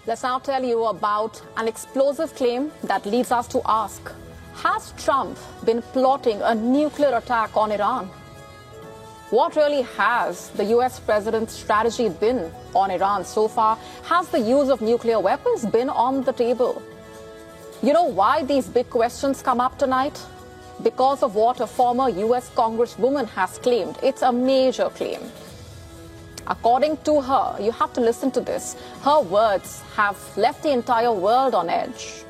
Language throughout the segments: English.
Let's now tell you about an explosive claim that leads us to ask, has Trump been plotting a nuclear attack on Iran? What really has the US president's strategy been on Iran so far? Has the use of nuclear weapons been on the table? You know why these big questions come up tonight? Because of what a former US Congresswoman has claimed. It's a major claim. According to her, you have to listen to this, her words have left the entire world on edge.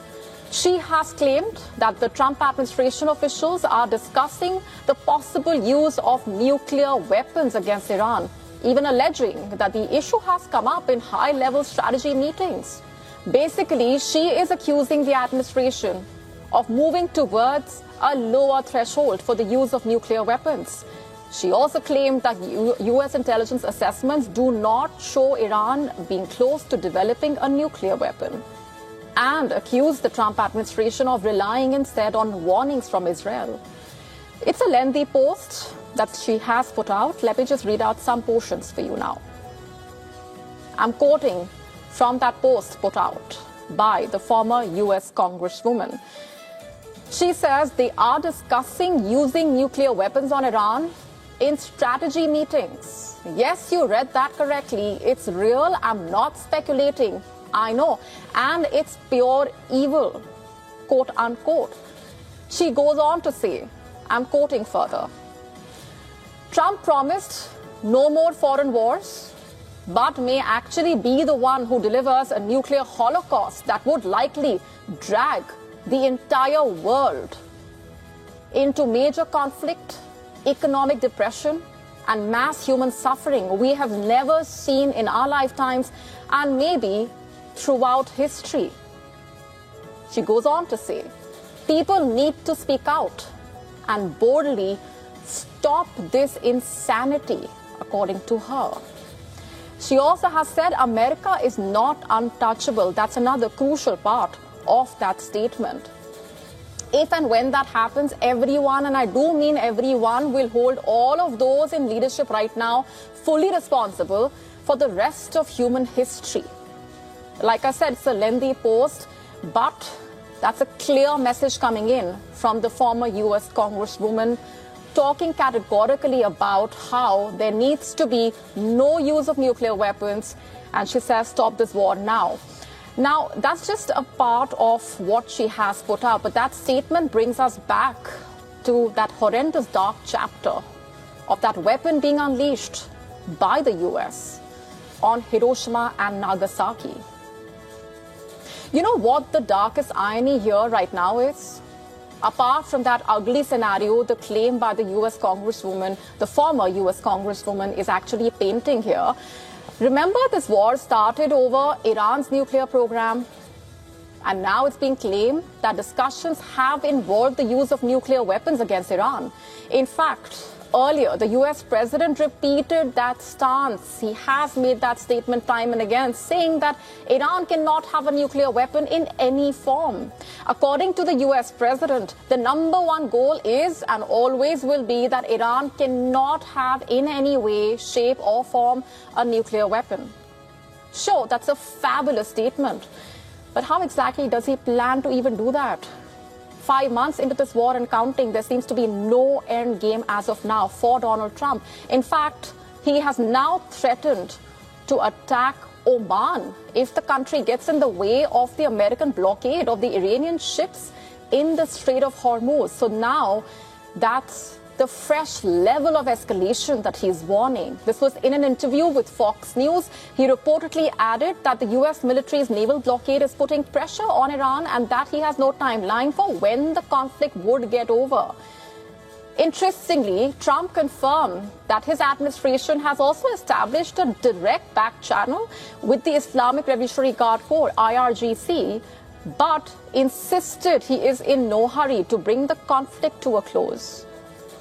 She has claimed that the Trump administration officials are discussing the possible use of nuclear weapons against Iran, even alleging that the issue has come up in high-level strategy meetings. Basically, she is accusing the administration of moving towards a lower threshold for the use of nuclear weapons. She also claimed that US intelligence assessments do not show Iran being close to developing a nuclear weapon, and accused the Trump administration of relying instead on warnings from Israel. It's a lengthy post that she has put out. Let me just read out some portions for you now. I'm quoting from that post put out by the former US Congresswoman. She says they are discussing using nuclear weapons on Iran in strategy meetings. Yes, you read that correctly. It's real. I'm not speculating. I know. And it's pure evil, quote unquote. She goes on to say, I'm quoting further, Trump promised no more foreign wars, but may actually be the one who delivers a nuclear holocaust that would likely drag the entire world into major conflict, economic depression, and mass human suffering we have never seen in our lifetimes and maybe throughout history. She goes on to say, people need to speak out and boldly stop this insanity, according to her. She also has said America is not untouchable. That's another crucial part of that statement. If and when that happens, everyone, and I do mean everyone, will hold all of those in leadership right now fully responsible for the rest of human history. Like I said, it's a lengthy post, but that's a clear message coming in from the former US Congresswoman, talking categorically about how there needs to be no use of nuclear weapons, and she says, stop this war now. Now, that's just a part of what she has put out, but that statement brings us back to that horrendous dark chapter of that weapon being unleashed by the US on Hiroshima and Nagasaki. You know what the darkest irony here right now is? Apart from that ugly scenario, the claim by the US Congresswoman, the former US Congresswoman, is actually painting here. Remember, this war started over Iran's nuclear program, and now it's being claimed that discussions have involved the use of nuclear weapons against Iran. In fact, earlier, the US president repeated that stance. He has made that statement time and again, saying that Iran cannot have a nuclear weapon in any form. According to the US president, the number one goal is and always will be that Iran cannot have in any way, shape or form a nuclear weapon. Sure, that's a fabulous statement. But how exactly does he plan to even do that? 5 months into this war and counting, there seems to be no end game as of now for Donald Trump. In fact, he has now threatened to attack Oman if the country gets in the way of the American blockade of the Iranian ships in the Strait of Hormuz. So now that's the fresh level of escalation that he's warning. This was in an interview with Fox News. He reportedly added that the US military's naval blockade is putting pressure on Iran and that he has no timeline for when the conflict would get over. Interestingly, Trump confirmed that his administration has also established a direct back channel with the Islamic Revolutionary Guard Corps, IRGC, but insisted he is in no hurry to bring the conflict to a close.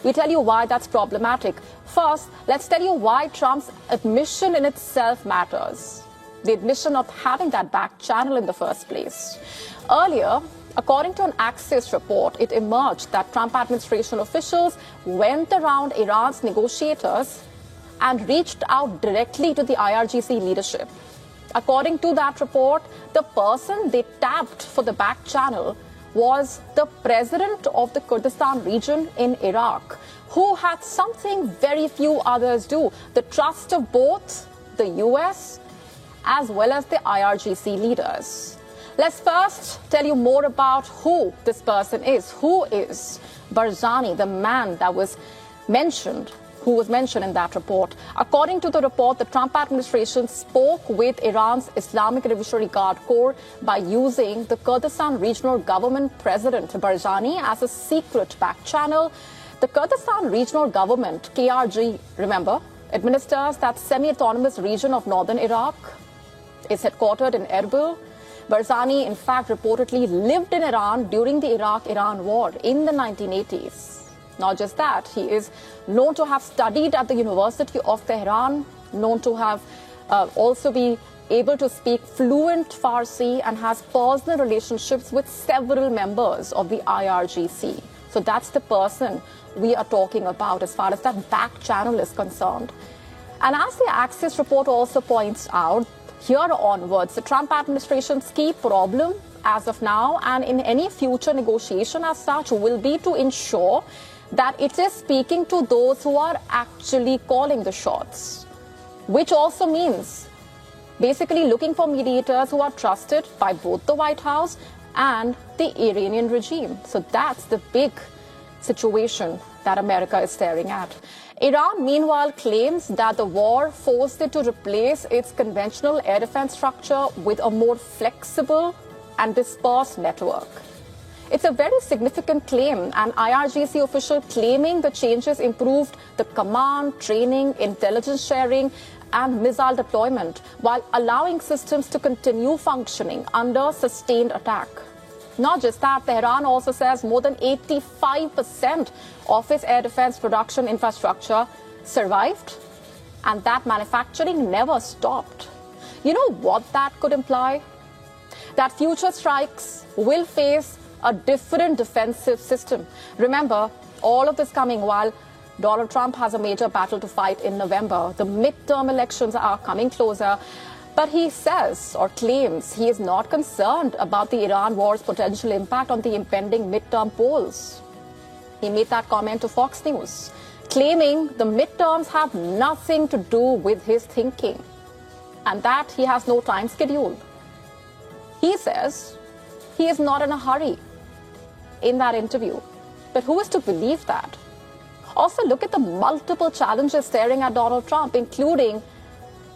We tell you why that's problematic. First, let's tell you why Trump's admission in itself matters. The admission of having that back channel in the first place. Earlier, according to an Axios report, it emerged that Trump administration officials went around Iran's negotiators and reached out directly to the IRGC leadership. According to that report, the person they tapped for the back channel was the president of the Kurdistan region in Iraq, who had something very few others do: the trust of both the US as well as the IRGC leaders. Let's first tell you more about who this person is. Who is Barzani, the man that was mentioned, who was mentioned in that report? According to the report, the Trump administration spoke with Iran's Islamic Revolutionary Guard Corps by using the Kurdistan Regional Government President Barzani as a secret back channel. The Kurdistan Regional Government, KRG, remember, administers that semi-autonomous region of northern Iraq. It's headquartered in Erbil. Barzani, in fact, reportedly lived in Iran during the Iraq-Iran war in the 1980s. Not just that, he is known to have studied at the University of Tehran, known to have also be able to speak fluent Farsi, and has personal relationships with several members of the IRGC. So that's the person we are talking about as far as that back channel is concerned. And as the Axis report also points out, here onwards, the Trump administration's key problem as of now and in any future negotiation as such will be to ensure that it is speaking to those who are actually calling the shots, which also means basically looking for mediators who are trusted by both the White House and the Iranian regime. So that's the big situation that America is staring at. Iran, meanwhile, claims that the war forced it to replace its conventional air defense structure with a more flexible and dispersed network. It's a very significant claim, an IRGC official claiming the changes improved the command, training, intelligence sharing, and missile deployment, while allowing systems to continue functioning under sustained attack. Not just that, Tehran also says more than 85% of its air defense production infrastructure survived, and that manufacturing never stopped. You know what that could imply? That future strikes will face a different defensive system. Remember, all of this coming while Donald Trump has a major battle to fight in November. The midterm elections are coming closer. But he says or claims he is not concerned about the Iran war's potential impact on the impending midterm polls. He made that comment to Fox News, claiming the midterms have nothing to do with his thinking and that he has no time schedule. He says he is not in a hurry in that interview. But who is to believe that? Also, look at the multiple challenges staring at Donald Trump, including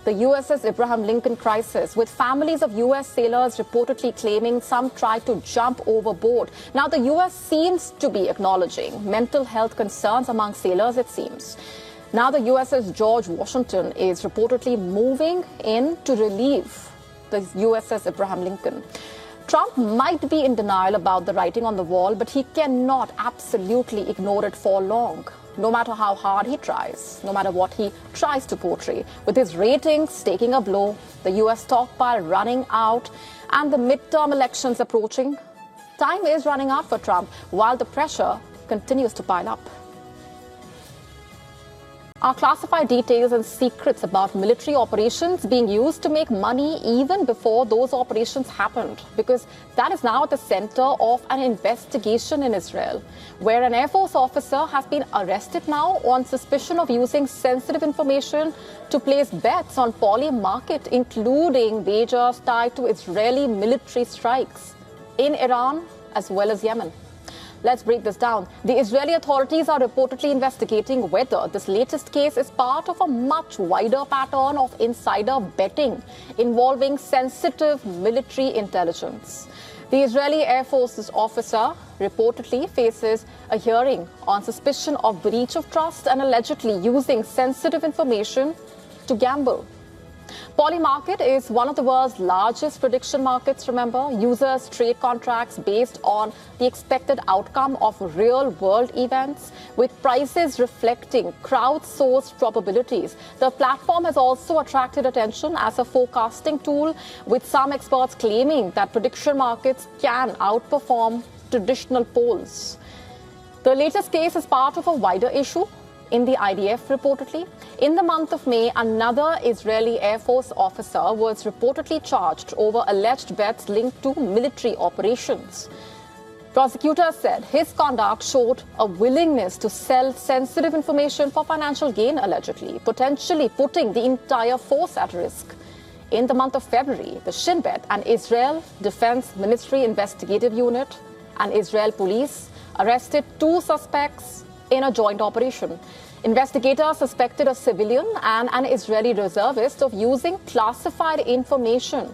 the USS Abraham Lincoln crisis, with families of US sailors reportedly claiming some tried to jump overboard. Now, the US seems to be acknowledging mental health concerns among sailors, it seems. Now, the USS George Washington is reportedly moving in to relieve the USS Abraham Lincoln. Trump might be in denial about the writing on the wall, but he cannot absolutely ignore it for long. No matter how hard he tries, no matter what he tries to portray. With his ratings taking a blow, the US stockpile running out, and the midterm elections approaching, time is running out for Trump while the pressure continues to pile up. Our classified details and secrets about military operations being used to make money even before those operations happened, because that is now at the center of an investigation in Israel, where an Air Force officer has been arrested now on suspicion of using sensitive information to place bets on poly market, including wagers tied to Israeli military strikes in Iran as well as Yemen. Let's break this down. The Israeli authorities are reportedly investigating whether this latest case is part of a much wider pattern of insider betting involving sensitive military intelligence. The Israeli Air Force's officer reportedly faces a hearing on suspicion of breach of trust and allegedly using sensitive information to gamble. Polymarket is one of the world's largest prediction markets, remember. Users trade contracts based on the expected outcome of real-world events, with prices reflecting crowdsourced probabilities. The platform has also attracted attention as a forecasting tool, with some experts claiming that prediction markets can outperform traditional polls. The latest case is part of a wider issue in the IDF reportedly. In the month of May, another Israeli Air Force officer was reportedly charged over alleged bets linked to military operations. Prosecutors said his conduct showed a willingness to sell sensitive information for financial gain, allegedly, potentially putting the entire force at risk. In the month of February, the Shin Bet, an Israel Defense Ministry investigative unit, and Israel police arrested 2 suspects in a joint operation. Investigators suspected a civilian and an Israeli reservist of using classified information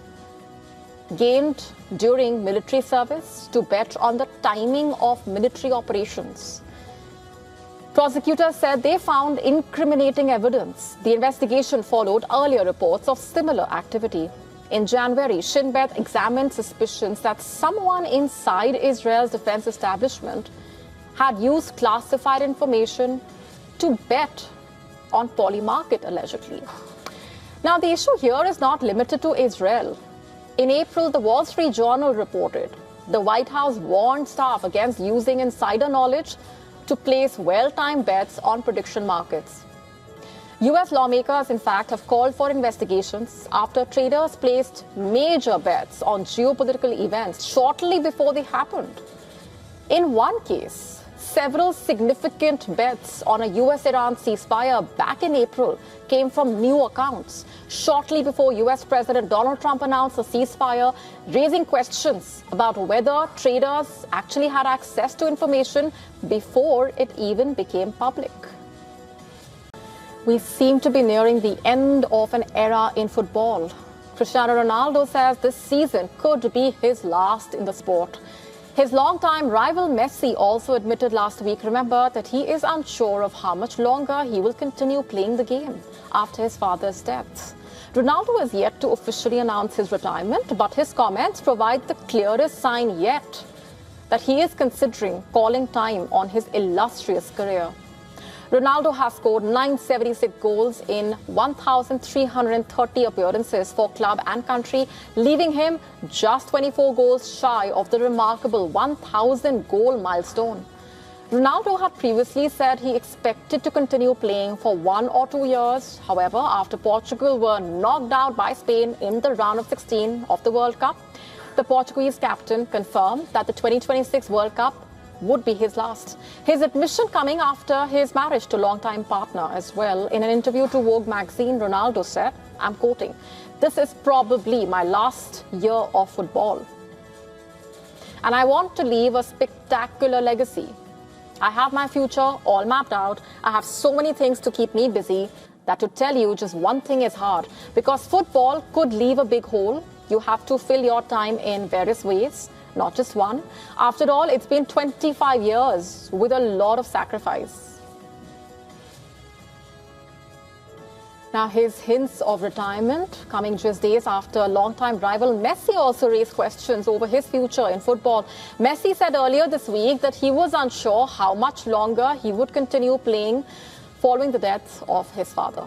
gained during military service to bet on the timing of military operations. Prosecutors said they found incriminating evidence. The investigation followed earlier reports of similar activity. In January, Shin Bet examined suspicions that someone inside Israel's defense establishment had used classified information to bet on Polymarket, allegedly. Now, the issue here is not limited to Israel. In April, the Wall Street Journal reported the White House warned staff against using insider knowledge to place well-timed bets on prediction markets. U.S. lawmakers, in fact, have called for investigations after traders placed major bets on geopolitical events shortly before they happened. In one case, several significant bets on a U.S.-Iran ceasefire back in April came from new accounts shortly before U.S. President Donald Trump announced a ceasefire, raising questions about whether traders actually had access to information before it even became public. We seem to be nearing the end of an era in football. Cristiano Ronaldo says this season could be his last in the sport. His longtime rival Messi also admitted last week, remember, that he is unsure of how much longer he will continue playing the game after his father's death. Ronaldo is yet to officially announce his retirement, but his comments provide the clearest sign yet that he is considering calling time on his illustrious career. Ronaldo has scored 976 goals in 1,330 appearances for club and country, leaving him just 24 goals shy of the remarkable 1,000-goal milestone. Ronaldo had previously said he expected to continue playing for 1 or 2 years. However, after Portugal were knocked out by Spain in the round of 16 of the World Cup, the Portuguese captain confirmed that the 2026 World Cup would be his last. His admission coming after his marriage to longtime partner as well. In an interview to Vogue magazine, Ronaldo said, I'm quoting, "This is probably my last year of football. And I want to leave a spectacular legacy. I have my future all mapped out. I have so many things to keep me busy that to tell you just one thing is hard, because football could leave a big hole. You have to fill your time in various ways, not just one. After all, it's been 25 years with a lot of sacrifice." Now, his hints of retirement coming just days after longtime rival Messi also raised questions over his future in football. Messi said earlier this week that he was unsure how much longer he would continue playing following the death of his father.